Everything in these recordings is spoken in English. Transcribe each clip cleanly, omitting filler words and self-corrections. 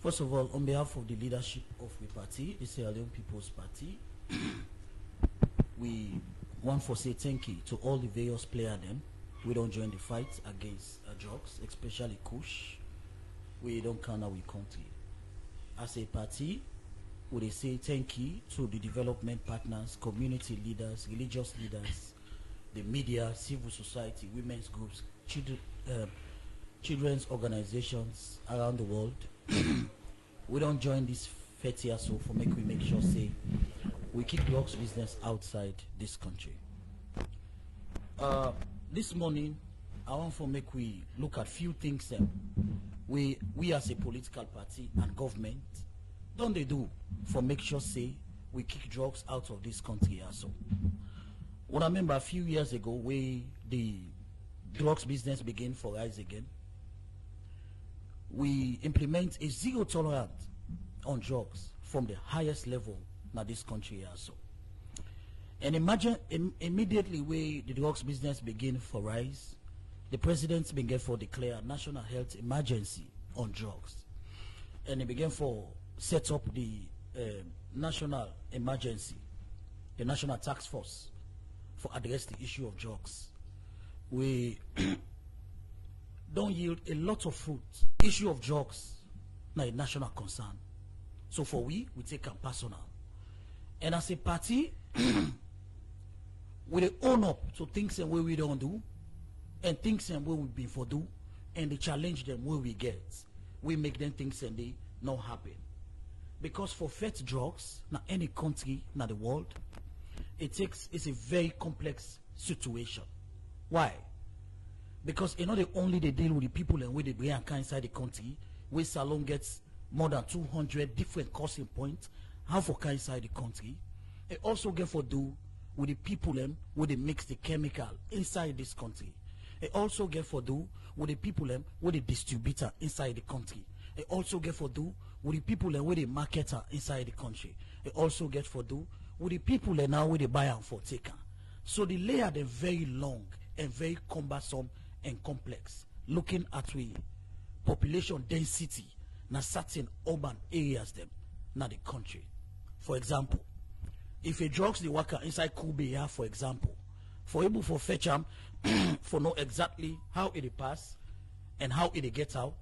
First of all, on behalf of the leadership of the party, the Sierra Leone People's Party, we want to say thank you to all the various players them. We don't join the fight against drugs, especially Kush. We don't count our country. As a party, we say thank you to the development partners, community leaders, religious leaders, the media, civil society, women's groups, children's organizations around the world. We don't join this 30 or so for we make sure say we keep drugs business outside this country. This morning I want to make we look at few things that we as a political party and government don't they do for make sure say we kick drugs out of this country also. When I remember a few years ago where the drugs business began for rise again, we implement a zero tolerance on drugs from the highest level in this country also. And imagine immediately where the drugs business begin for rise, the president began for declare a national health emergency on drugs. And he began for set up the national emergency, the national task force for address the issue of drugs. We don't yield a lot of fruit. Issue of drugs now a national concern. So for we take them personal. And as a party, we own up to things and where we don't do, and things and where we been for do, and they challenge them where we get. We make them things and they not happen. Because for fat drugs, now any country in the world, it's a very complex situation. Why? Because you know they only they deal with the people and where they bring inside the country, where Salon gets more than 200 different causing points, how for inside the country. It also get for do with the people them where they mix the chemical inside this country. It also get for do with the people them where they distributor inside the country. It also get for do with the people them where they marketer inside the country. It also get for do with the people them now where they buy and for taker. So the layer them very long and very cumbersome and complex. Looking at we population density na certain urban areas them na the country. For example, if a drugs the worker inside 𝐒𝐋𝐏, for example, for able for fetch them for know exactly how it pass and how it get out,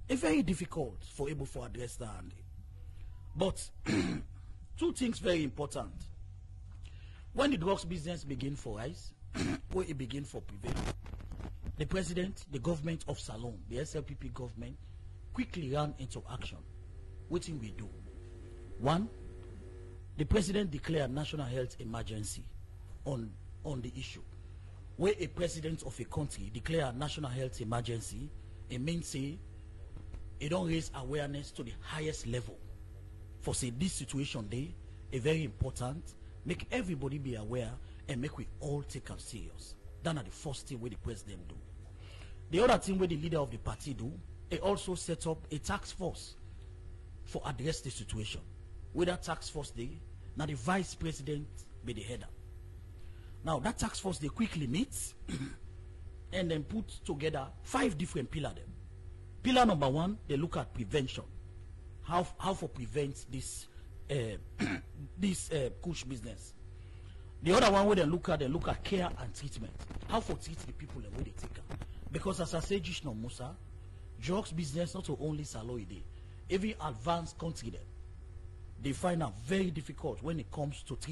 it's very difficult for able for address that. But two things very important. When the drugs business begin for rise, where it begin for prevail, the president, the government of Salon, the SLPP government, quickly ran into action. What thing we do? One, the president declared national health emergency on the issue. Where a president of a country declare a national health emergency, it means say it don't raise awareness to the highest level. For say this situation day, a very important, make everybody be aware and make we all take them serious. That's the first thing where the president do. The other thing where the leader of the party do, they also set up a task force for address the situation. With that task force day, now the vice president be the header. Now that task force they quickly meet and then put together 5 different pillars. Pillar number 1, they look at prevention. How for prevent this Kush business. The other one where they look at care and treatment. How for treat the people and where they take them. Because as I say just now, Musa, drugs business not only Saloide, every advanced country them, they find out very difficult when it comes to treat